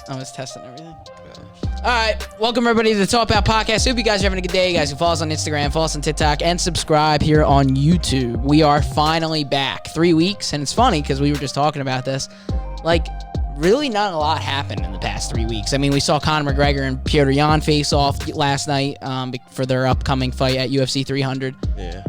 I was testing everything. All right, welcome everybody to the Talk About Podcast. Hope you guys are having a good day. You guys can follow us on Instagram, follow us on TikTok, and subscribe here on YouTube. We are finally back. 3 weeks, and it's funny because we were just talking about this. Like, really not a lot happened in the past 3 weeks. I mean, we saw Conor McGregor and Petr Yan face off last night for their upcoming fight at UFC 300. Yeah.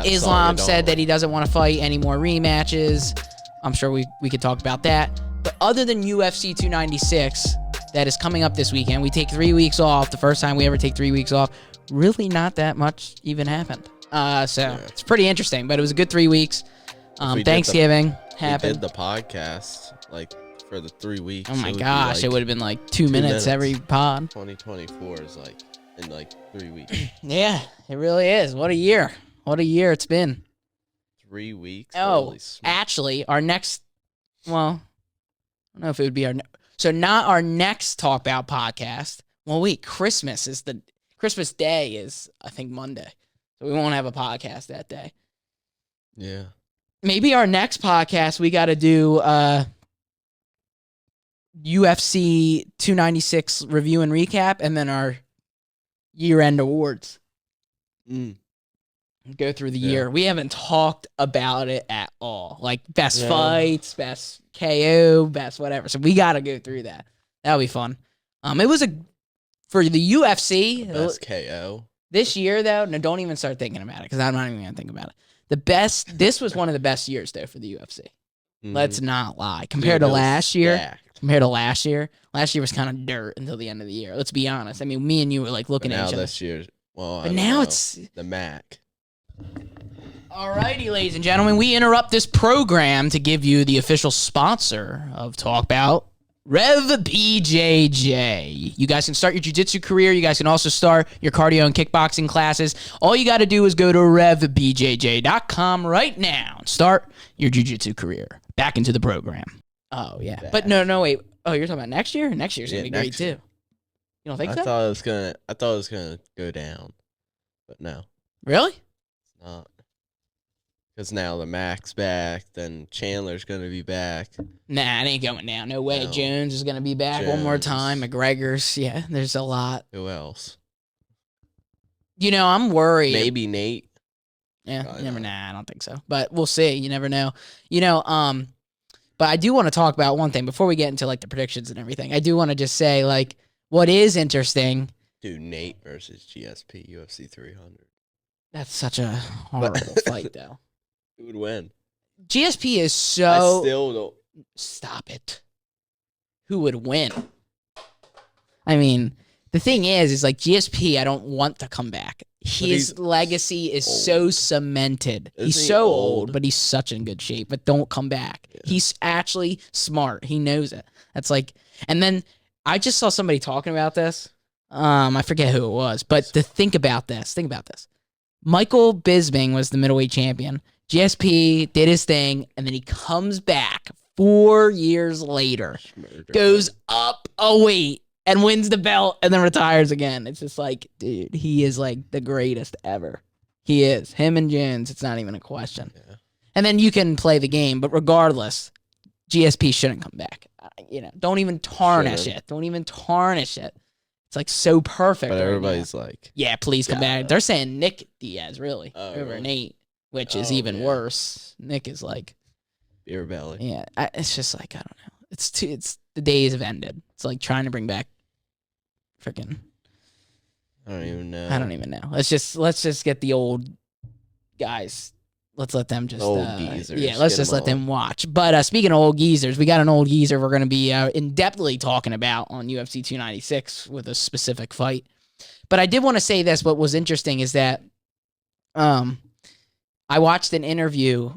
Islam said that he doesn't want to fight any more rematches. I'm sure we could talk about that. But other than UFC 296 that is coming up this weekend, we take 3 weeks off. The first time we ever take 3 weeks off. Really not that much even happened. It's pretty interesting. But it was a good 3 weeks. Thanksgiving happened. We did the podcast for the 3 weeks. Oh my gosh, it would have been like 2 minutes every pod. 2024 is in 3 weeks. Yeah, it really is. What a year. What a year it's been. 3 weeks? Oh, actually, our next, well, I don't know if it would be not our next Talk About podcast. Well, Christmas Day is, I think, Monday. So we won't have a podcast that day. Yeah. Maybe our next podcast, we got to do UFC 296 review and recap, and then our year-end awards. Go through the year. We haven't talked about it at all. Like best fights, best KO, best whatever. So we got to go through that. That'll be fun. It was for the UFC. Best KO. This year, though, no, don't even start thinking about it because I'm not even going to think about it. This was one of the best years, though, for the UFC. Let's not lie. Compared to last year, last year was kind of dirt until the end of the year. Let's be honest. I mean, me and you were looking at each other. This year, but now it's the MAC. Alrighty, ladies and gentlemen, we interrupt this program to give you the official sponsor of Talk About, Rev BJJ. You guys can start your jiu-jitsu career. You guys can also start your cardio and kickboxing classes. All you got to do is go to revbjj.com right now and start your jiu-jitsu career. Back into the program. Oh, yeah. But no, wait. Oh, you're talking about next year? Next year's going to be great, too. You don't think so? I thought it was gonna go down, but no. Really? It's not. Because now the Mac's back, then Chandler's going to be back. Nah, it ain't going down. No way. No. Jones is going to be back one more time. McGregor's. Yeah, there's a lot. Who else? I'm worried. Maybe Nate. Yeah, you never know. Nah, I don't think so. But we'll see. You never know. But I do want to talk about one thing before we get into the predictions and everything. I do want to just say what is interesting. Dude, Nate versus GSP UFC 300. That's such a horrible fight, though. Who would win? GSP is so... I still don't... Stop it. Who would win? I mean, the thing is GSP, I don't want to come back. His legacy is so cemented. He's so old, but he's such in good shape. But don't come back. Yeah. He's actually smart. He knows it. That's and then I just saw somebody talking about this. I forget who it was, but to think about this. Michael Bisping was the middleweight champion. GSP did his thing, and then he comes back 4 years later, goes up a weight, and wins the belt, and then retires again. It's just dude, he is the greatest ever. He is. Him and Jones, it's not even a question. Yeah. And then you can play the game, but regardless, GSP shouldn't come back. Don't even tarnish it. Don't even tarnish it. It's so perfect. But everybody's yeah, please come back. They're saying Nick Diaz, really, over Nate, which is even worse. Nick is beer belly. Yeah, it's just I don't know. It's the days have ended. It's trying to bring back freaking. I don't even know. Let's just get the old guys. Let's let them just old geezers. Yeah, let's just let them watch. But speaking of old geezers, we got an old geezer we're going to be in-depthly talking about on UFC 296 with a specific fight. But I did want to say this. What was interesting is that I watched an interview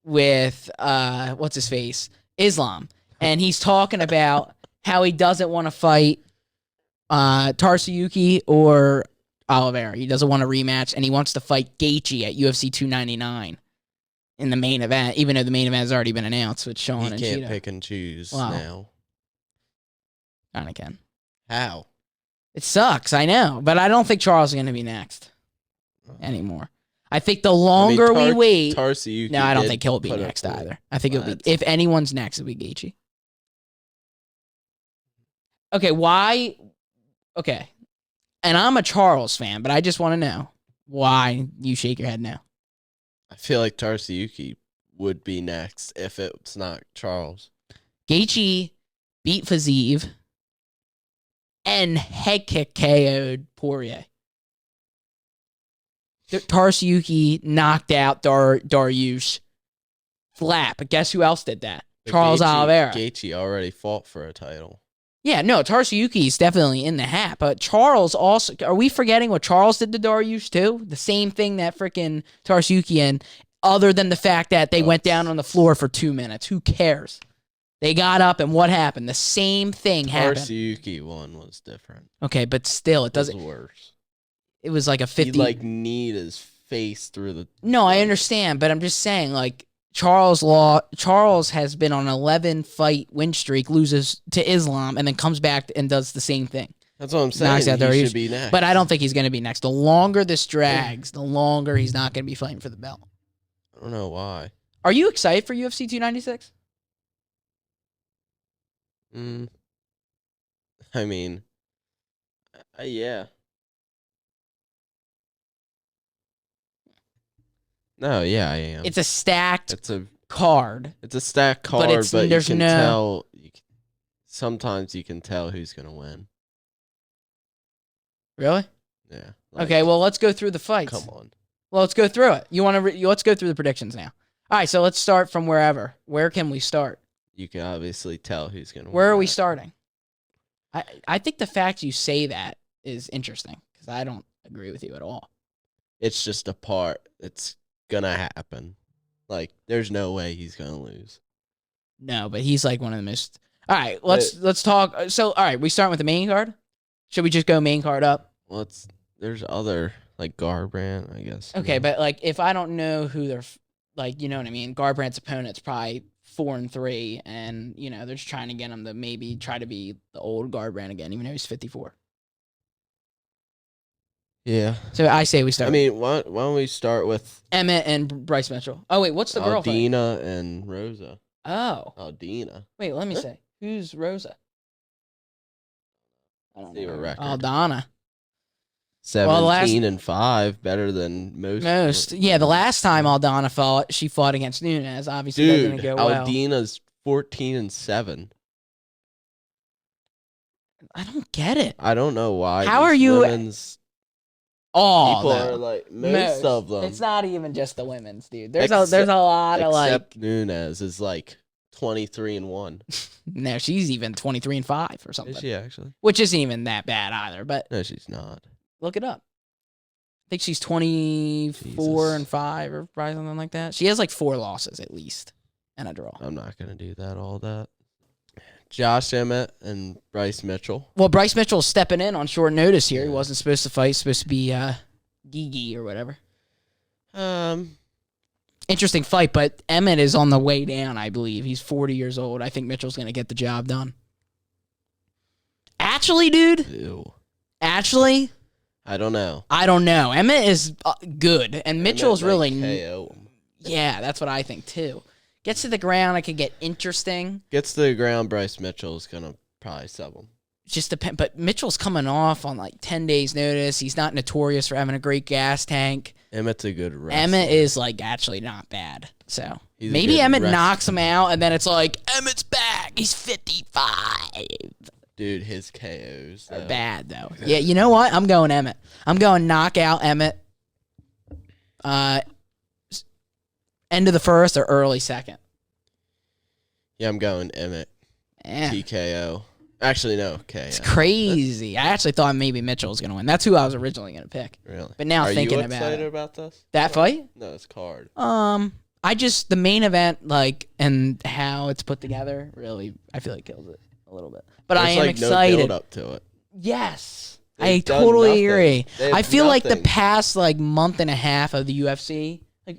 with what's his face, Islam, and he's talking about how he doesn't want to fight Tarsayuki or Oliveira. He doesn't want a rematch, and he wants to fight Gaethje at UFC 299 in the main event, even though the main event has already been announced with Sean and Cheeto. He can't pick and choose now. Kinda can. How? It sucks, I know, but I don't think Charles is going to be next anymore. I think the longer we wait... Tarsayuki no, I don't think he'll be next either. I think it'll be... If anyone's next, it'll be Gaethje. Okay, why? Okay. And I'm a Charles fan, but I just want to know why you shake your head now. I feel like Tarsayuki would be next if it's not Charles. Gaethje beat Fazeev and head kick KO'd Poirier. Tarsayuki knocked out Dariush flat, but guess who else did that? But Charles Oliveira. Gaethje already fought for a title. Yeah, no, Tarsayuki is definitely in the hat, but Charles also. Are we forgetting what Charles did to Dariush too? The same thing that freaking Tarsayuki and. Other than the fact that they went down on the floor for 2 minutes. Who cares? They got up and what happened? The same thing happened. Tarsayuki one was different. Okay, but still, it doesn't. It was worse. It was like a 50. He like kneed his face through the. No, I understand, but I'm just saying, like, Charles has been on an 11-fight win streak, loses to Islam, and then comes back and does the same thing. That's what I'm saying. He should be next. But I don't think he's going to be next. The longer this drags, the longer he's not going to be fighting for the belt. I don't know why. Are you excited for UFC 296? I mean, yeah. No, yeah, I am. It's a stacked card. It's a stacked card, but you can tell. Sometimes you can tell who's going to win. Really? Yeah. Okay, well, let's go through the fights. Come on. Well, let's go through it. You want to? Let's go through the predictions now. All right, so let's start from wherever. Where can we start? You can obviously tell who's going to win. Where are we starting? I think the fact you say that is interesting because I don't agree with you at all. It's just a part. It's going to happen. Like, there's no way he's going to lose. No, but he's like one of the most. All right, let's talk. So, all right, we start with the main card. Should we just go main card up? Well, there's other like Garbrandt, I guess. Okay, but like if I don't know who they're like, you know what I mean. Garbrandt's opponent's probably 4-3, and you know they're just trying to get him to maybe try to be the old Garbrandt again, even though he's 54. Yeah. So I say we start. I mean, why don't we start with Emmett and Bryce Mitchell? Oh wait, what's the girl fight? Aldina and Rosa. Oh. Aldina. Wait, let me say. Who's Rosa? I don't know. Record. Aldana. 17-5, better than most. Yeah, the last time Aldana fought, she fought against Nunes. Obviously, that didn't go well. Aldina's 14-7. I don't get it. I don't know why. How are you? People are like most of them. It's not even just the women's, dude. There's a lot of like. Except Nunes is like 23-1. No, she's even 23-5 or something. Is she actually? Which isn't even that bad either. But no, she's not. Look it up. I think she's 24-5 or probably something like that. She has like 4 losses at least and a draw. I'm not gonna do all that. Josh Emmett and Bryce Mitchell. Well, Bryce Mitchell's stepping in on short notice here. He wasn't supposed to fight. Supposed to be Gigi or whatever. Interesting fight, but Emmett is on the way down, I believe. He's 40 years old. I think Mitchell's going to get the job done. Actually, dude. Ew. Actually. I don't know. Emmett is good, and Mitchell's really. KO. Yeah, that's what I think, too. Gets to the ground, it could get interesting. Gets to the ground, Bryce Mitchell's going to probably sub him. Just depend, but Mitchell's coming off on like 10 days' notice. He's not notorious for having a great gas tank. Emmett's a good wrestler. Emmett is like actually not bad. So He's maybe Emmett knocks him out, and then it's like Emmett's back. He's 55. Dude, his KOs are bad though. Yeah, you know what? I'm going Emmett. I'm going knockout Emmett. End of the first or early second. Yeah, I'm going Emmett. Yeah. TKO. Actually, no. KO. It's crazy. I actually thought maybe Mitchell was going to win. That's who I was originally going to pick. Really? But now thinking about it. Are you excited about this? That fight? No, it's card. The main event, like, and how it's put together, really, I feel like kills it a little bit. But I am excited. No build up to it. Yes. I totally agree. I feel like the past, like, month and a half of the UFC, like,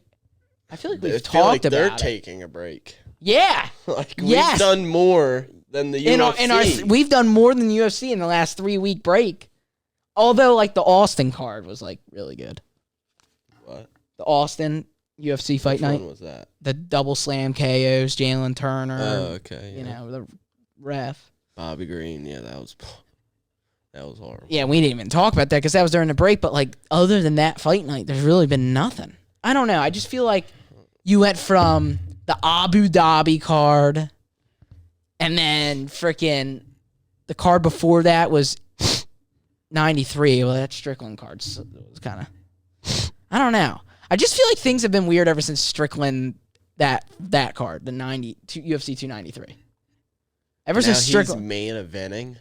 I feel like we've talked about they're taking a break. Yeah. We've done more than the UFC. We've done more than the UFC in the last 3-week break. Although, like, the Austin card was, like, really good. What? The Austin UFC fight night. Which one was that? The double slam KOs, Jalen Turner. Oh, okay. Yeah. You know, the ref. Bobby Green, yeah, that was horrible. Yeah, we didn't even talk about that because that was during the break. But like, other than that fight night, there's really been nothing. I don't know. I just feel like you went from the Abu Dhabi card, and then freaking the card before that was 93. Well, that Strickland card so it was kind of. I don't know. I just feel like things have been weird ever since Strickland that card, the UFC 293. Ever since Strickland he's main eventing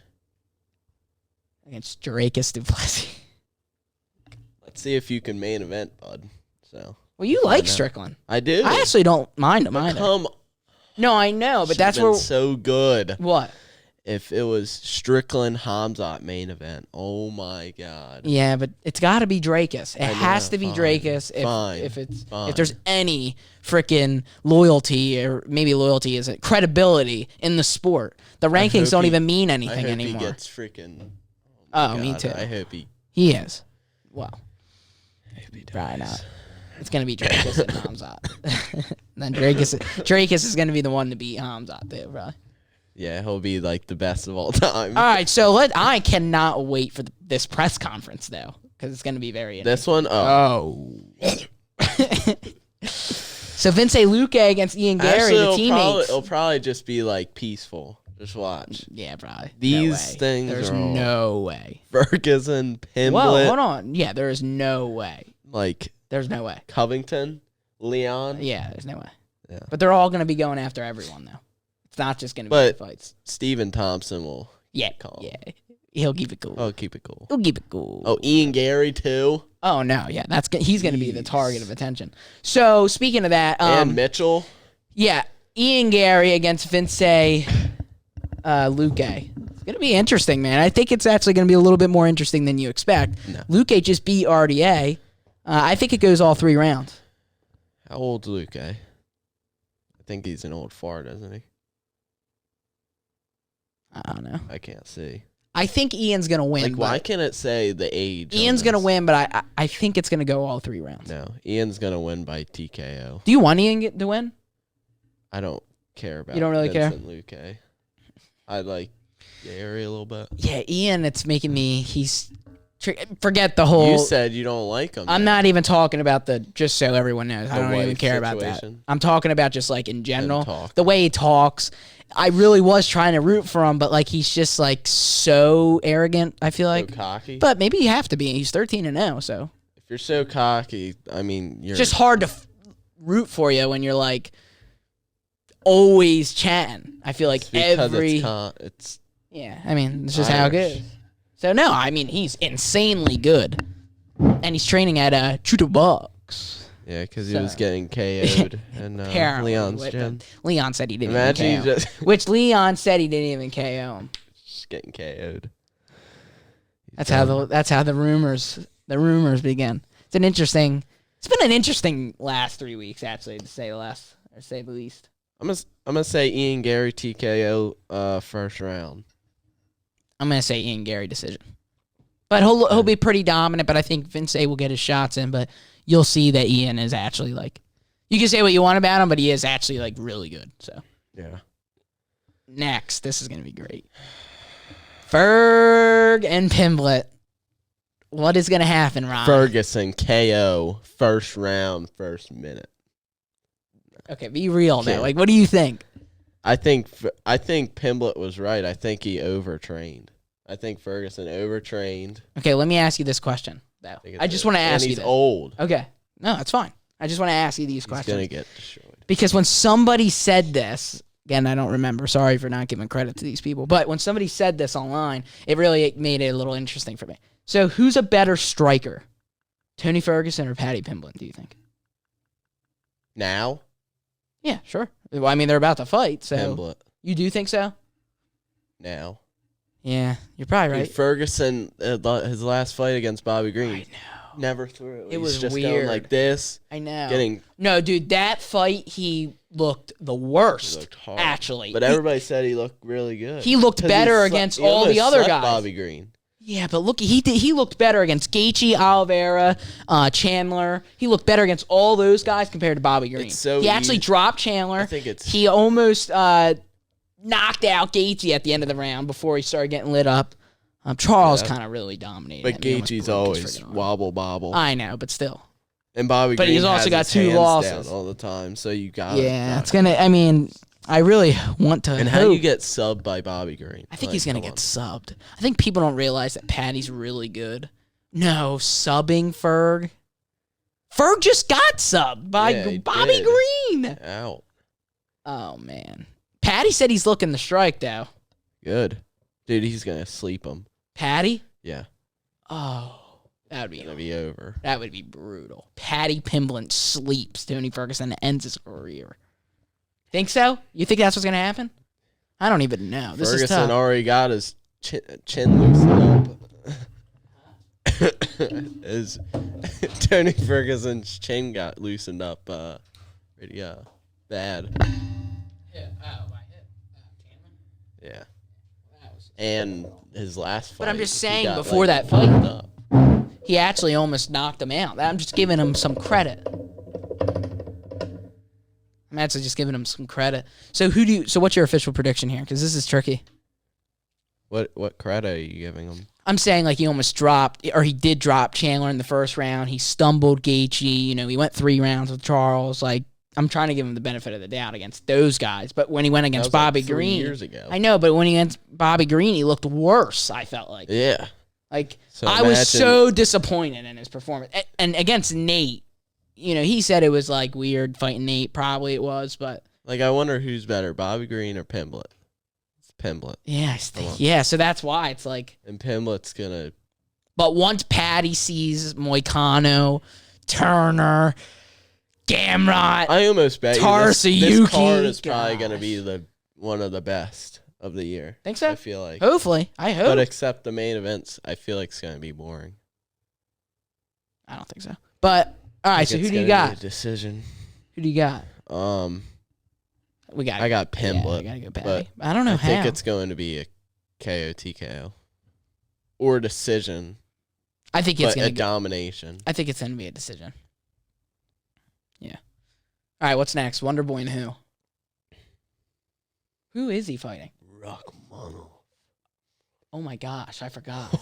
against Drakus Duplessis. Let's see if you can main event, bud. So. Well, you like Strickland. I do. I actually don't mind him either. No, I know, but that's where so good. What? If it was Strickland Hamzat main event, oh my god. Yeah, but it's got to be Drakus. It has to be Drakus if there's any freaking loyalty, or maybe loyalty isn't credibility in the sport. The rankings don't even mean anything anymore. He gets freaking. Oh, me too. I hope he is. Well, probably not. It's gonna be Drakus and Hamzat. Then Drakus is gonna be the one to beat Hamzat too, probably. Yeah, he'll be like the best of all time. All right, so I cannot wait for this press conference though, because it's gonna be very interesting. This one, oh. So Vince Luque against Ian Gary, the teammates. It'll probably just be like peaceful. Just watch. Yeah, probably. These things There's are all no way. Ferguson, Pimblett. Whoa, hold on. Yeah, there is no way. Like, there's no way. Covington, Leon. Yeah, there's no way. Yeah. But they're all going to be going after everyone, though. It's not just going to be fights. Stephen Thompson will. Yeah, he'll keep it cool. Oh, keep it cool. He'll keep it cool. Oh, Ian Gary too. Oh no, yeah, he's going to be the target of attention. So speaking of that, and Mitchell. Yeah, Ian Gary against Vince Luque. It's going to be interesting, man. I think it's actually going to be a little bit more interesting than you expect. No. Luque just beat RDA. I think it goes all 3 rounds. How old's Luque? I think he's an old fart, isn't he? I don't know. I can't see. I think Ian's going to win. Like, why can't it say the age? Ian's going to win, but I think it's going to go all 3 rounds. No, Ian's going to win by TKO. Do you want Ian to win? I don't care about. You don't really care? Luque. I like Gary a little bit. Yeah, Ian, it's making me. Forget the whole. You said you don't like him. I'm not even talking about just so everyone knows. I don't even care about that. I'm talking about just like in general. The way he talks. I really was trying to root for him, but like he's just like so arrogant, I feel like. So cocky. But maybe you have to be. He's 13-0, so. If you're so cocky, I mean, you're. It's just hard to root for you when you're like always chatting. I feel like it's yeah, I mean, it's just Irish. How it goes. So, no, I mean, he's insanely good. And he's training at Chuta Box. Yeah, because he was getting KO'd in Leon's gym. Leon said he didn't even KO him. Which Leon said he didn't even KO him. Just getting KO'd. That's how the rumors begin. It's been an interesting last 3 weeks, actually, to say the least. I'm gonna say Ian Gary TKO first round. I'm going to say Ian Gary decision. But he'll be pretty dominant, but I think Vince will get his shots in, but you'll see that Ian is actually like, you can say what you want about him, but he is actually like really good. So yeah. Next, this is going to be great. Ferg and Pimblett. What is going to happen, Ron? Ferguson KO first round, first minute. Okay, be real now. Like, what do you think? I think Pimblett was right. I think he overtrained. I think Ferguson overtrained. Okay, let me ask you this question, though. I just want to ask you this. He's old. Okay. No, that's fine. I just want to ask you these questions. He's going to get destroyed. Because when somebody said this, again, I don't remember. Sorry for not giving credit to these people. But when somebody said this online, it really made it a little interesting for me. So who's a better striker? Tony Ferguson or Paddy Pimblett, do you think? Now? Yeah, sure. Well, I mean, they're about to fight, so. Pimblett. You do think so? Now. Yeah, you're probably right. Dude, Ferguson, his last fight against Bobby Green. I know. Never threw. It was just weird. Going like this. I know. No, dude, that fight, he looked the worst. He looked hard. Actually. But everybody said he looked really good. He looked better against all the other guys. Bobby Green. Yeah, but look, he looked better against Gaethje, Oliveira, Chandler. He looked better against all those guys compared to Bobby Green. He actually dropped Chandler. I think he almost knocked out Gaethje at the end of the round before he started getting lit up. Charles kind of really dominated. But Gaethje's always wobble bobble. I know, but still. And Bobby Green he's also got 2 losses down all the time, so you got it's gonna. I mean, I really want to. And how do you get subbed by Bobby Green? I think he's gonna get subbed. I think people don't realize that Patty's really good. No, subbing Ferg. Ferg just got subbed by Bobby Green. Out. Oh man, Patty said he's looking to strike though. Good, dude. He's gonna sleep him. Patty? Yeah. Oh. That would be over. That would be brutal. Paddy Pimblett sleeps Tony Ferguson and ends his career. Think so? You think that's what's going to happen? I don't even know. This is tough. Ferguson already got his chin loosened up. His Tony Ferguson's chin got loosened up pretty bad. Yeah. Oh, my hip. Cameron? Yeah. And his last fight. But I'm just saying, before that fight, he actually almost knocked him out. I'm just giving him some credit. I'm actually just giving him some credit. So what's your official prediction here? Because this is tricky. What credit are you giving him? I'm saying he almost dropped, or he did drop Chandler in the first round. He stumbled Gaethje. He went 3 rounds with Charles. I'm trying to give him the benefit of the doubt against those guys. But when he went against Bobby Green, 3 years ago. I know, but when he went Bobby Green, he looked worse. I felt like. Yeah. I was so disappointed in his performance. And against Nate, he said it was weird fighting Nate. Probably it was, but I wonder who's better, Bobby Green or Pimblett. It's Pimblett. Yeah, so that's why it's And Pimblett's gonna. But once Patty sees Moicano, Turner, Gamrot, I almost bet Tarsayuki, this card is probably gonna be one of the best of the year. Think so? I feel like. Hopefully. I hope. But except the main events, I feel it's going to be boring. I don't think so. But, all right, so who do you got? Decision. Who do you got? I got Pimblett. Yeah, I gotta go Patty. I don't know how. I think it's going to be a KO TKO. Or decision. I think it's going to be domination. I think it's going to be a decision. Yeah. All right, what's next? Wonder Boy and who? Who is he fighting? Rachmanov. Oh my gosh, I forgot.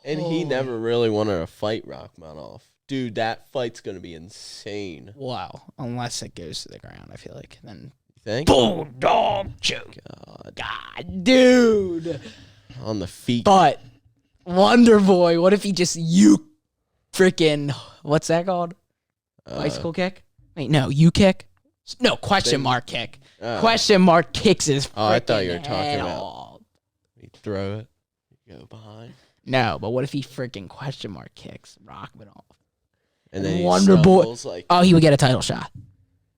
And he never really wanted to fight Rachmanov. Dude, that fight's going to be insane. Wow. Unless it goes to the ground, I feel like. Then you think? Bulldog choke. God, dude. On the feet. But Wonder Boy, what if he just freaking, what's that called? Bicycle kick? Wait, no, kick? No, question mark kick. Question mark kicks his freaking I thought you were talking about. off. You throw it, you go behind. No, but what if he freaking question mark kicks Rachmanov? And then Wonder Boy. He would get a title shot.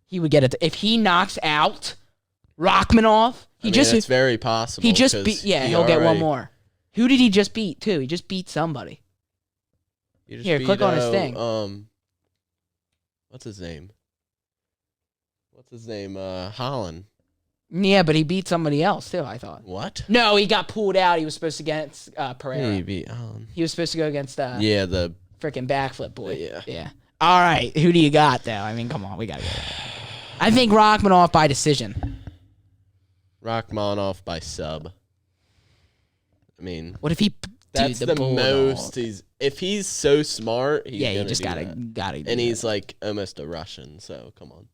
He would get it if he knocks out Rachmanov. It's very possible. He just beat. Yeah, he'll get one more. Who did he just beat too? He just beat somebody. Here, click on his thing. What's his name? Holland. Yeah, but he beat somebody else too, I thought. What? No, he got pulled out. He was supposed to get Pereira. Yeah, he beat Holland. He was supposed to go against the freaking backflip boy. Yeah. All right, who do you got though? I mean, come on, we gotta go. I think Rachmanov by decision. Rachmanov by sub. I mean, what if he? That's the most. If he's so smart, he's you just gotta. And he's almost a Russian, so come on.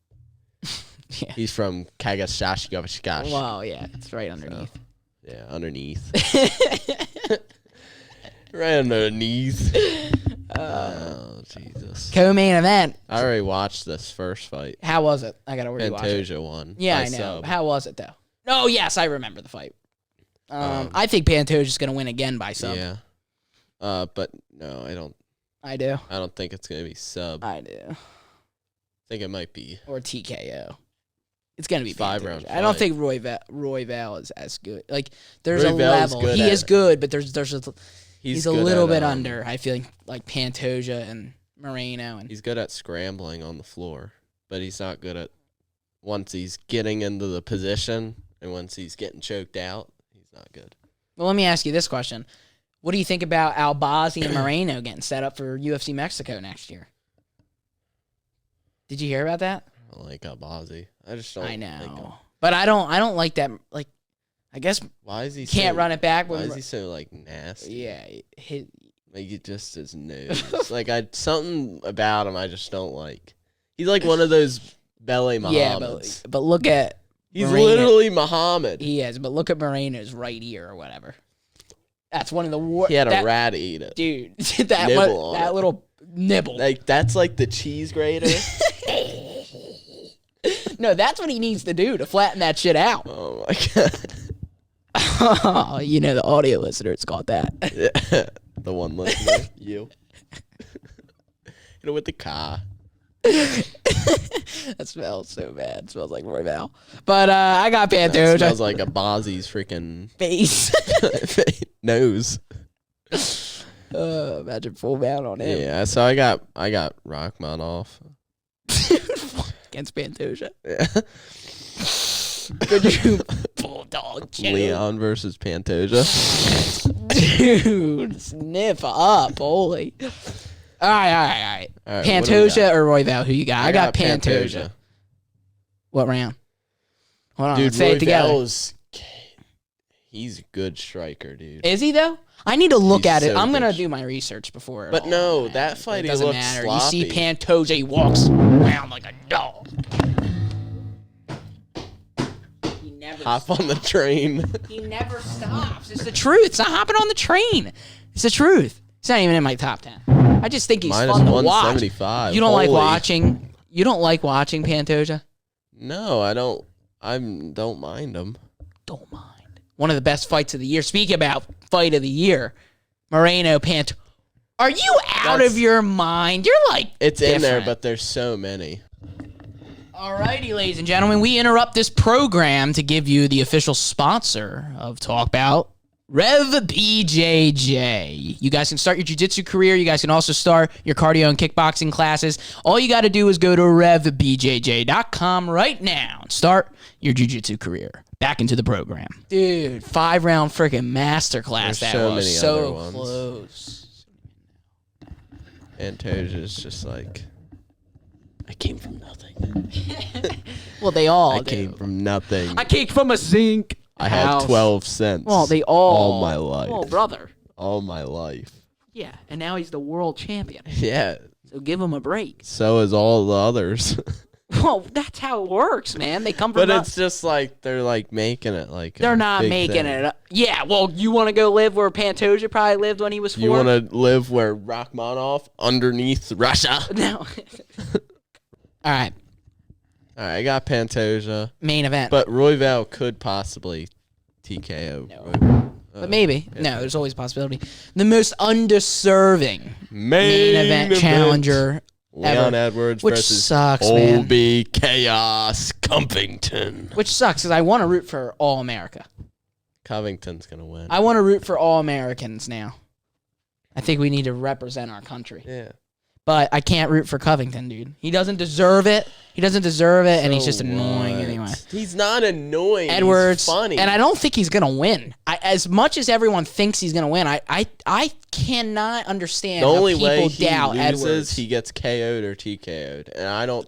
Yeah. He's from Kagashashgavashkash. Wow, yeah, it's right underneath. So, yeah, underneath. Right underneath. Oh, Jesus. Co-main event. I already watched this first fight. How was it? I gotta already watch it. Pantoja won. Yeah, I know. Sub. How was it though? Oh, yes, I remember the fight. I think Pantoja's gonna win again by sub. Yeah. But no, I don't. I do. I don't think it's gonna be sub. I do. I think it might be. Or TKO. It's gonna be 5-round. I don't think Roy Val is as good. There's a level. He is good, but he's a little bit under. I feel like Pantoja and Moreno, and he's good at scrambling on the floor, but he's not good at once he's getting into the position and once he's getting choked out. He's not good. Well, let me ask you this question: what do you think about Albazi and Moreno getting set up for UFC Mexico next year? Did you hear about that? I like Albazi. I just don't. I know. But I don't like that. Like, I guess why is he can't run it back. Why is he so like nasty? Yeah, like it just his nose. like something about him I just don't like. He's like one of those belly Muhammads. Yeah, but look at he's literally Muhammad. He is, but look at Moreno's right ear or whatever. That's one of the worst. He had a rat eat it, dude. that little nibble. Like that's like the cheese grater. No, that's what he needs to do to flatten that shit out. Oh my god. Oh, the audio listeners caught that. Yeah. The one listener, you. With the car. That smells so bad. It smells like Roy Val. But I got Pantoja. It smells like a Bozzy's freaking face. nose. Imagine full bound on him. Yeah, so I got Rachmaninoff. Against Pantoja. Yeah. Good you bulldog Joe. Leon versus Pantoja. Dude, sniff up, holy. All right. Pantoja or Royval, who you got? I got Pantoja. What round? Hold on, dude, let's say it together. He's a good striker, dude. Is he, though? I need to look at it. So I'm going to do my research before it. But no, that fight, it doesn't looked matter. sloppy. You see Pantoja, he walks around like a dog. Hop on the train. He never stops. It's the truth. It's not hopping on the train. It's the truth. It's not even in my top 10. I just think he's fun to watch. You don't like watching. You don't like watching Pantoja? No, I don't. I don't mind him. Don't mind. One of the best fights of the year. Speaking about fight of the year, Moreno Pantoja. Are you out of your mind? You're like it's different. In there, but there's so many. Alrighty, ladies and gentlemen, we interrupt this program to give you the official sponsor of Talk Bout, Rev BJJ. You guys can start your jiu-jitsu career. You guys can also start your cardio and kickboxing classes. All you got to do is go to revbjj.com right now and start your jiu-jitsu career. Back into the program. Dude, 5-round freaking masterclass. That so was many so other ones. close. Pantoja's just like, I came from nothing. Well, they all I came from nothing. I came from a zinc I had 12 cents. Well, they all my life. Oh, brother. All my life. Yeah, and now he's the world champion. Yeah. So give him a break. So is all the others. Well, that's how it works, man. They come from. But it's just like they're like making it like they're not making it up. Yeah, well, you want to go live where Pantoja probably lived when he was 4? You want to live where Rachmaninoff underneath Russia? No. All right, I got Pantoja. Main event. But Royval could possibly TKO. No. But maybe. No, there's always a possibility. The most undeserving main event challenger Leon ever. Edwards Which versus sucks, man. Colby Chaos Covington. Which sucks, because I want to root for All America. Covington's going to win. I want to root for All Americans now. I think we need to represent our country. Yeah. But I can't root for Covington, dude. He doesn't deserve it. He doesn't deserve it, and he's just annoying anyway. He's not annoying. Edwards, he's funny. And I don't think he's going to win. As much as everyone thinks he's going to win, I cannot understand how people doubt Edwards. The only way he loses, he gets KO'd or TKO'd. And I don't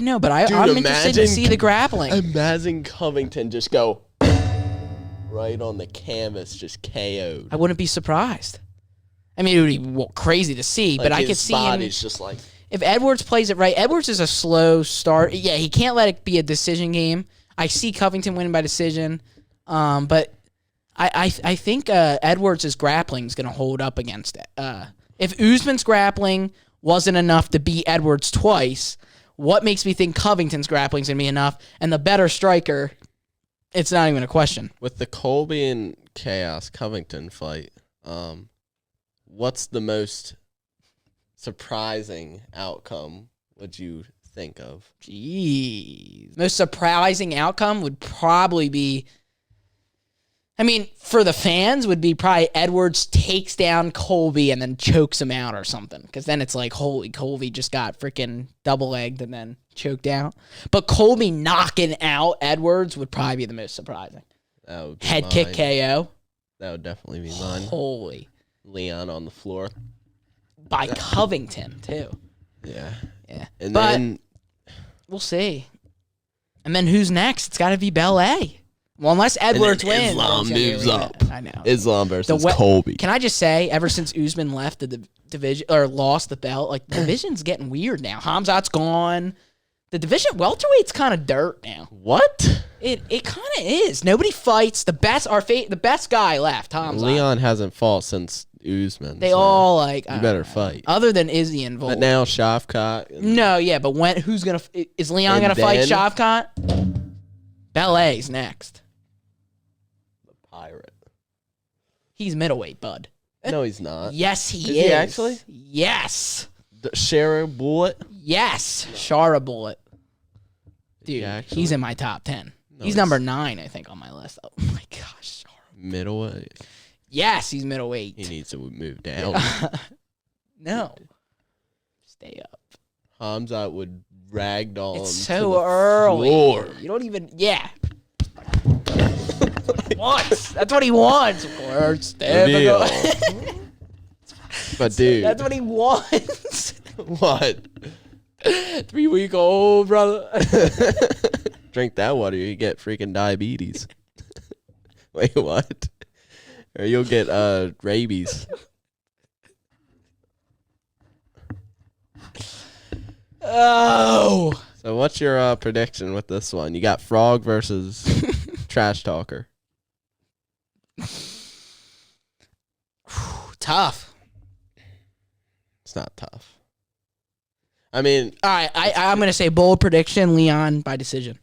know, but I'm interested to see the grappling. Imagine Covington just go right on the canvas, just KO'd. I wouldn't be surprised. I mean, it would be crazy to see, but I could see him. Just like, if Edwards plays it right, Edwards is a slow start. Yeah, he can't let it be a decision game. I see Covington winning by decision, but I think Edwards' grappling is going to hold up against it. If Usman's grappling wasn't enough to beat Edwards twice, what makes me think Covington's grappling is going to be enough? And the better striker, it's not even a question. With the Colby and Chaos Covington fight, what's the most surprising outcome would you think of? Jeez. Most surprising outcome would probably be, I mean, for the fans, would be probably Edwards takes down Colby and then chokes him out or something. Because then it's like, holy, Colby just got freaking double-legged and then choked out. But Colby knocking out Edwards would probably be the most surprising. That would be Head mine. kick KO. That would definitely be mine. Holy. Leon on the floor. By Covington, too. Yeah. Yeah. And but then we'll see. And then who's next? It's got to be Ballet. Well, unless Edwards wins. Islam moves up. I know. Islam versus Colby. Can I just say, ever since Usman left the division or lost the belt, like the division's getting weird now. Hamzat's gone. The division welterweight's kind of dirt now. What? It kind of is. Nobody fights. The best guy left, Hamzat. Leon hasn't fought since Usman. They all like. You better fight. Other than Izzy and Volk. But now Shavkat. No, yeah, but who's gonna? Is Leon gonna fight Shavkat? Ballet's next. The Pirate. He's middleweight, bud. No, he's not. Yes, he is. Is he actually? Yes. Shara Bullet. Yes, Shara Bullet. Dude, Actually? he's in my top 10. No, he's number 9, I think, on my list. Oh my gosh, Middleweight. yes, he's middleweight. He needs to move down. No, stay up. Hamzat would ragdoll him. It's to so the early. floor. You don't even. Yeah. Wants. That's what he wants. Words. Reveal. But dude, That's what he wants. what? 3-week-old brother. Drink that water, you get freaking diabetes. Wait, what? Or you'll get rabies. Oh. So what's your prediction with this one? You got Frog versus Trash Talker. Tough. It's not tough. I mean, All right, I'm going to say bold prediction, Leon by decision.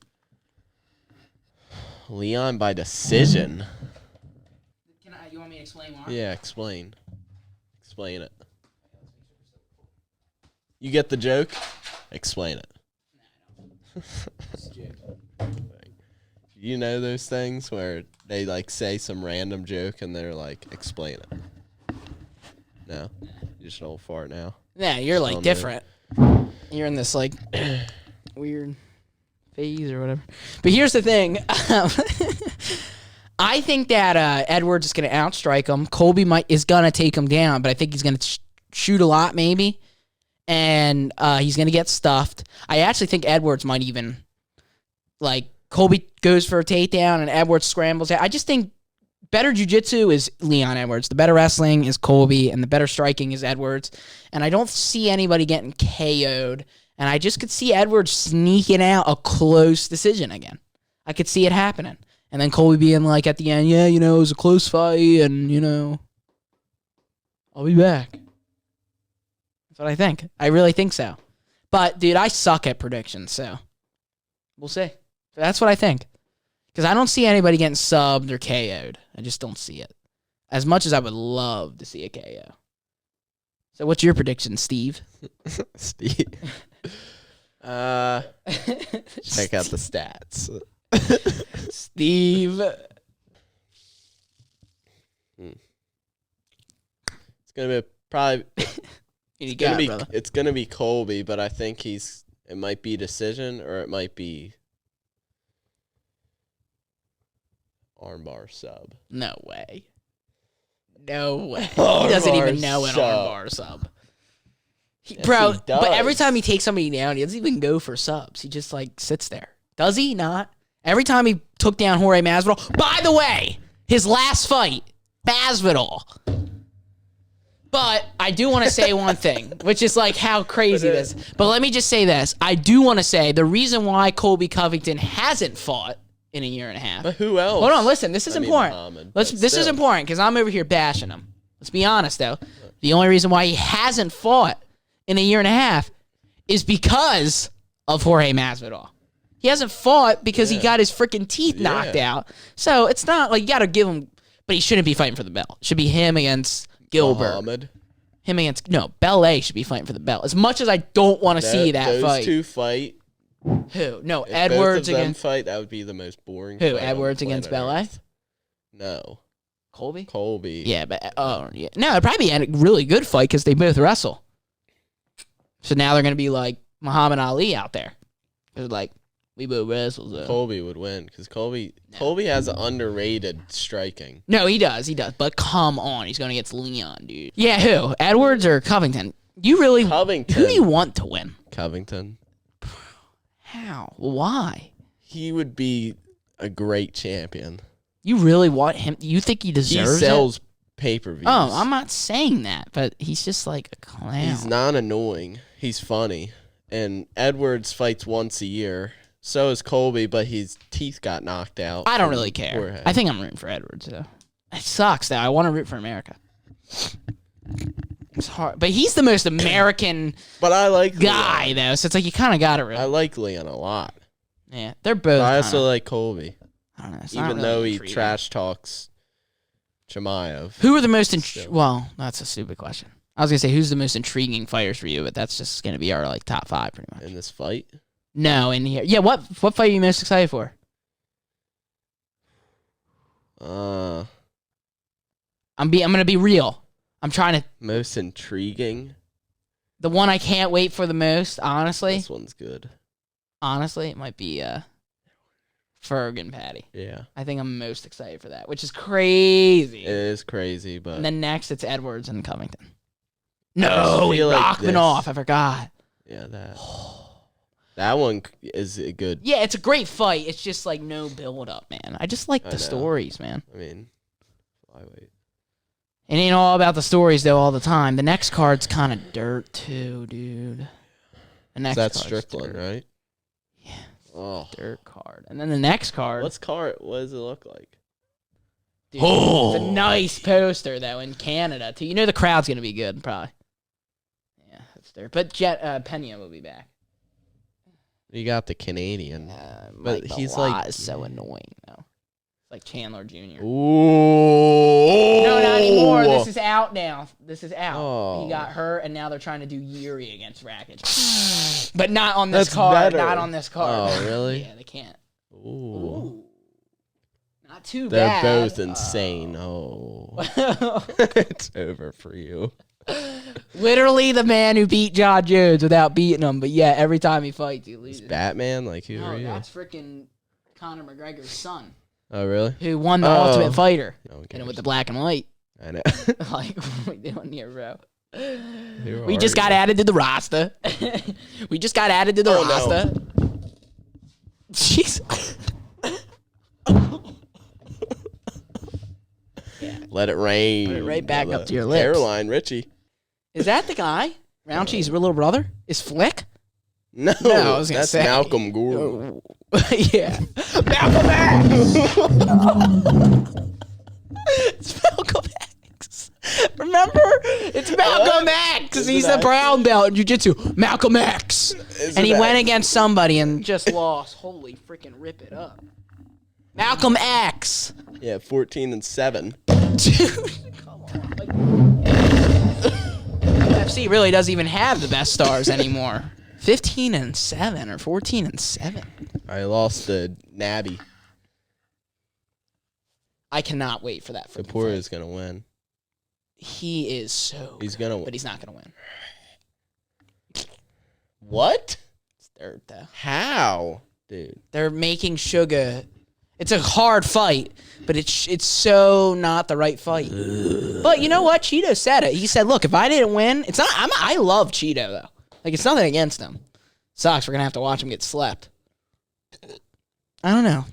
Leon by decision. You want me to explain why? Yeah, explain. Explain it. You get the joke? Explain it. You know those things where they like say some random joke and they're like, explain it. No? You just don't fart now. Yeah, you're like Oh, no. different. You're in this like weird phase or whatever. But here's the thing. I think that Edwards is going to outstrike him. Colby is going to take him down, but I think he's going to shoot a lot maybe. And he's going to get stuffed. I actually think Edwards might even, like, Colby goes for a takedown and Edwards scrambles. I just think better jiu-jitsu is Leon Edwards. The better wrestling is Colby, and the better striking is Edwards. And I don't see anybody getting KO'd. And I just could see Edwards sneaking out a close decision again. I could see it happening. And then Colby being like at the end, yeah, you know, it was a close fight, and, you know, I'll be back. That's what I think. I really think so. But, dude, I suck at predictions, so we'll see. That's what I think. Because I don't see anybody getting subbed or KO'd. I just don't see it. As much as I would love to see a KO. So what's your prediction, Steve? Steve. Check out the stats. Steve. It's gonna be probably. Brother. It's gonna be Colby, but I think it might be decision or it might be armbar sub. No way. No way. He doesn't even know an armbar sub. Yes, Bro, he but every does. time he takes somebody down, he doesn't even go for subs. He just, like, sits there. Does he not? Every time he took down Jorge Masvidal. By the way, his last fight, Masvidal. But I do want to say one thing, which is, like, how crazy this is. But let me just say this. I do want to say the reason why Colby Covington hasn't fought in a year and a half. But who else? Hold on, listen. This is important. Muhammad, This is still. important because I'm over here bashing him. Let's be honest, though. The only reason why he hasn't fought in a year and a half is because of Jorge Masvidal. He hasn't fought because he got his freaking teeth knocked out. So it's not like you got to give him, but he shouldn't be fighting for the belt. It should be him against Gilbert. Muhammad. Him against, no, Ballet should be fighting for the belt. As much as I don't want to see that those fight. two fight. Who? No, If Edwards both of them against fight, that would be the most boring. who? Fight on Edwards planet against Ballet? Earth. No, Colby? Colby. Yeah, but yeah. No, it'd probably be a really good fight because they both wrestle. So now they're gonna be like Muhammad Ali out there. They're like, we both wrestle. So. Colby would win because Colby has an underrated striking. No, he does. But come on, he's going against Leon, dude. Yeah, who? Edwards or Covington? You really? Covington. Who do you want to win? Covington. How? Why? He would be a great champion. You really want him? You think he deserves it? He sells pay-per-views. Oh, I'm not saying that, but he's just like a clown. He's not annoying. He's funny. And Edwards fights once a year. So is Colby, but his teeth got knocked out. I don't really care. Forehead. I think I'm rooting for Edwards, though. It sucks, though. I want to root for America. It's hard. But he's the most American but I like guy, Leon. though. So it's like you kind of got it really. I like Leon a lot. Yeah, they're both. I also like Colby. I don't know. Even though he trash talks Chimaev. Who are the most well, that's a stupid question. I was gonna say who's the most intriguing fighters for you, but that's just gonna be our like top 5 pretty much. In this fight? No, in here. Yeah, what fight are you most excited for? I'm gonna be real. I'm trying to most intriguing. The one I can't wait for the most, honestly. This one's good. Honestly, it might be Ferg and Patty. Yeah. I think I'm most excited for that, which is crazy. It is crazy, but... And then next, it's Edwards and Covington. No, he knocked me off. I forgot. Yeah, that one is good. Yeah, it's a great fight. It's just like no build-up, man. I just like the stories, man. I mean, flyweight. It ain't all about the stories, though, all the time. The next card's kind of dirt, too, dude. The next That's Strickland, dirt. right? Yeah. Oh. Dirt card. And then the next card... What does it look like? Dude, it's a nice poster, though, in Canada, too. You know the crowd's going to be good, probably. Yeah, that's dirt. But Pena will be back. You got the Canadian. But he's like... so annoying, though. Like Chandler Jr. Ooh. No, not anymore. This is out now. This is out. Oh. He got hurt, and now they're trying to do Yuri against Rakic. But not on this card. Better. Not on this card. Oh, really? Yeah, they can't. Ooh. Not too They're bad. both insane. Oh. It's over for you. Literally the man who beat John Jones without beating him, but yeah, every time he fights, he loses. Batman? Like, who are you? That's freaking Conor McGregor's son. Oh, really? Who won the Ultimate Fighter. No, and with the black and white. I know. Like, what are we doing here, bro? Who We just got added to the roster. We just got added to the roster. No. Jeez. Yeah. Let it rain. Put it right back up to your lips. Caroline Ritchie. Is that the guy? Roundtree's little brother? Is Flick? No, I was gonna that's say. Malcolm Gordon. Yeah. Malcolm X! It's Malcolm X. Remember? It's Malcolm X. He's the brown belt in Jiu Jitsu. Malcolm X. And he went against somebody and just lost. Holy freaking rip it up. Malcolm X. Yeah, 14-7. Dude, come on. Like, UFC really doesn't even have the best stars anymore. 15-7 or 14-7. I lost to Nabby. I cannot wait for that. Kapura is gonna win. He is so. He's gonna win, but he's not gonna win. What? It's dirt though. How, dude? They're making Sugar. It's a hard fight, but it's so not the right fight. But you know what? Cheeto said it. He said, "Look, if I didn't win, it's not. I love Cheeto though. Like it's nothing against him. Sucks. We're gonna have to watch him get slept. I don't know.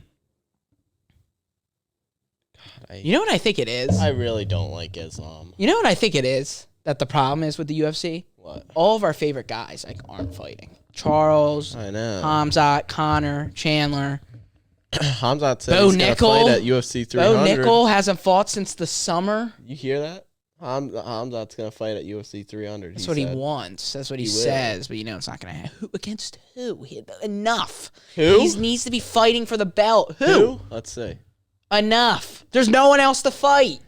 You know what I think it is? I really don't like Islam. You know what I think it is? That the problem is with the UFC? What? All of our favorite guys like aren't fighting. Charles, I know. Hamzat, Connor, Chandler. Hamzat said Bo he's gonna fight at UFC 300. Bo Nickel hasn't fought since the summer. You hear that? Hamzat's gonna fight at UFC 300. That's what he wants. That's what he says. But you know it's not gonna happen. Who against who? Enough. Who? He needs to be fighting for the belt. Who? Let's see. Enough. There's no one else to fight.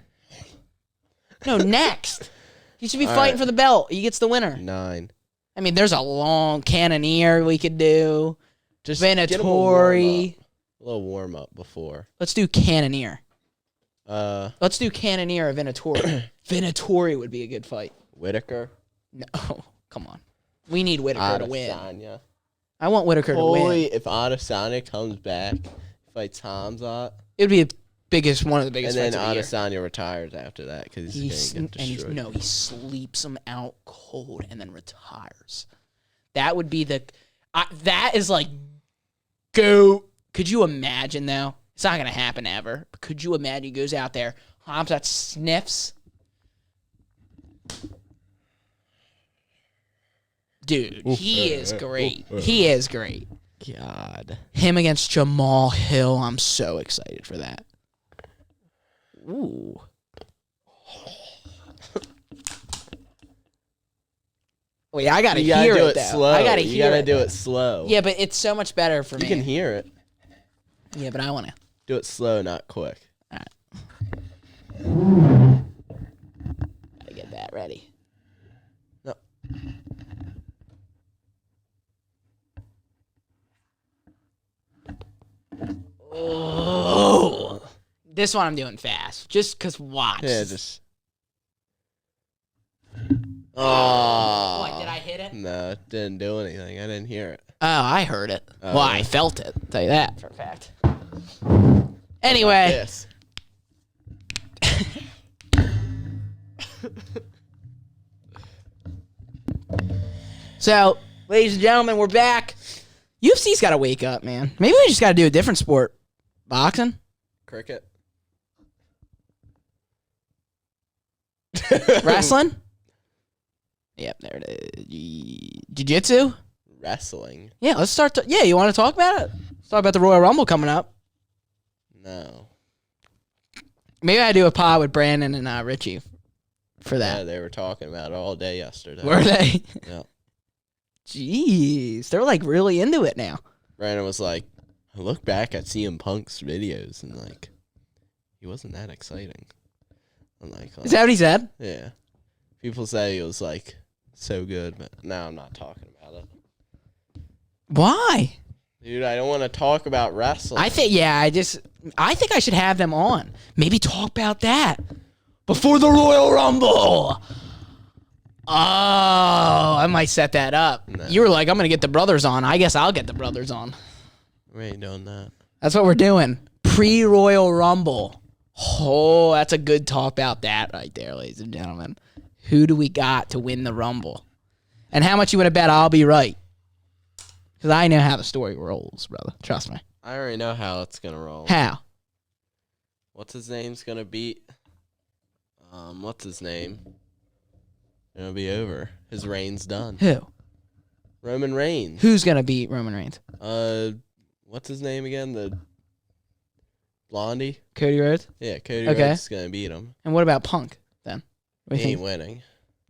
No, next. He should be fighting for the belt. He gets the winner. 9. I mean, there's a long Cannoneer we could do. Just Venatori. A little warm up before. Let's do Cannoneer. Let's do Cannoneer or Venatori. Venatori would be a good fight. Whitaker. No, come on. We need Whitaker to win. Adesanya. I want Whitaker to win. If Adesanya comes back, fights Hamzat. It would be one of the biggest fights of the year. Adesanya retires after that because he's going to get destroyed. He sleeps him out cold and then retires. That would be that is like GOAT Could you imagine, though? It's not going to happen ever. But could you imagine he goes out there, Hamzat sniffs? Dude, he is great. He is great. God. Him against Jamal Hill. I'm so excited for that. Ooh. Wait, I gotta hear it, though. Slow. I gotta hear it. You gotta do it slow. Yeah, but it's so much better for me. You can hear it. Yeah, but I wanna do it slow, not quick. All right. Gotta get that ready. No. Oh. This one I'm doing fast, just cause watch. Yeah, just. Oh. What, did I hit it? No, it didn't do anything. I didn't hear it. Oh, I heard it. Oh, well, really? I felt it. I'll tell you that for a fact. Anyway. Yes. So, ladies and gentlemen, we're back. UFC's got to wake up, man. Maybe we just got to do a different sport. Boxing? Cricket. Wrestling? Yep, there it is. Jiu Jitsu? Wrestling. Yeah, let's start. Yeah, you want to talk about it? Let's talk about the Royal Rumble coming up. No. Maybe I do a pod with Brandon and Richie for that. Yeah, they were talking about it all day yesterday. Were they? Yeah. Jeez, they're like really into it now. Brandon was like, I look back at CM Punk's videos and like, he wasn't that exciting. I'm like, oh, Is that what he said? yeah. People say it was like so good, but now I'm not talking about it. Why? Dude, I don't want to talk about wrestling. I think I should have them on. Maybe talk about that before the Royal Rumble. Oh, I might set that up. No. You were like, I'm going to get the brothers on. I guess I'll get the brothers on. We ain't doing that. That's what we're doing. Pre-Royal Rumble. Oh, that's a good talk about that right there, ladies and gentlemen. Who do we got to win the Rumble? And how much you want to bet I'll be right? Because I know how the story rolls, brother. Trust me. I already know how it's going to roll. How? What's his name's going to beat? What's his name? It'll be over. His reign's done. Who? Roman Reigns. Who's going to beat Roman Reigns? What's his name again? The Blondie? Cody Rhodes? Yeah, Cody Okay. Rhodes is going to beat him. And what about Punk, then? What do He you ain't think? winning.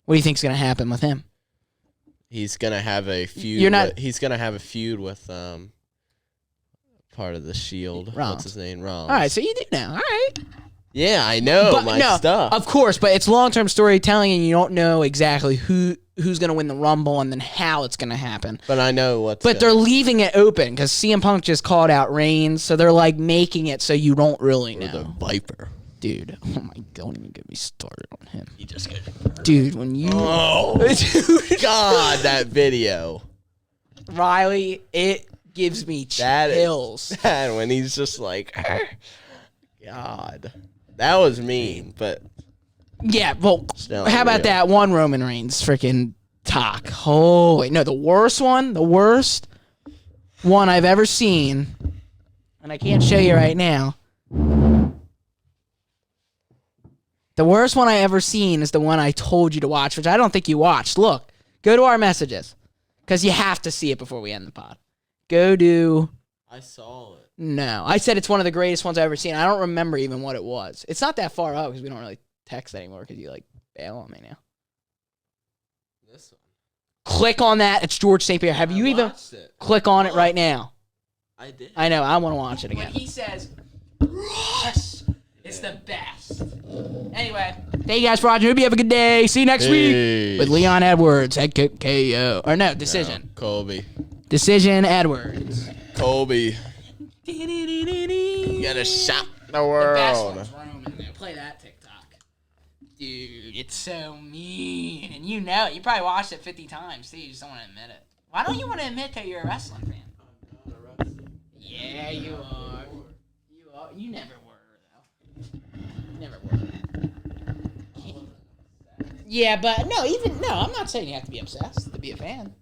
What do you think's going to happen with him? He's gonna have a feud. He's gonna have a feud with part of the Shield. Rollins. What's his name? Rollins. All right, so you do now. All right. Yeah, I know stuff. Of course, but it's long-term storytelling, and you don't know exactly who's going to win the Rumble and then how it's going to happen. But I know what's. But they're leaving it open because CM Punk just called out Reigns, so they're like making it so you don't really know. The Viper. Dude, oh my, don't even get me started on him. He just goes. Dude, when you... Oh, dude. God, that video. Riley, it gives me chills. And when he's just like, God, that was mean, but... Yeah, well, Still how about real. that one Roman Reigns freaking talk? Oh, wait, no, the worst one I've ever seen, and I can't show you right now. The worst one I ever seen is the one I told you to watch, which I don't think you watched. Look, go to our messages, because you have to see it before we end the pod. Go to... I saw it. No, I said it's one of the greatest ones I've ever seen. I don't remember even what it was. It's not that far up, because we don't really text anymore, because you, like, bail on me now. This one. Click on that. It's George St. Pierre. Have you even... Click on it right now. I did. I know. I want to watch it again. When he says, Russ, it's the best. Anyway, thank you guys for watching. Hope you have a good day. See you next week with Leon Edwards. Head kick KO. Or no, decision. No, Colby. Decision Edwards. Colby. You gotta shock the world. The best one's Roman, though. Play that TikTok. Dude, it's so mean. And you know it. You probably watched it 50 times, too. You just don't want to admit it. Why don't you want to admit that you're a wrestling fan? I'm not a wrestler. Yeah, you are. You are. You never were, though. You never were. Yeah, but no, I'm not saying you have to be obsessed to be a fan.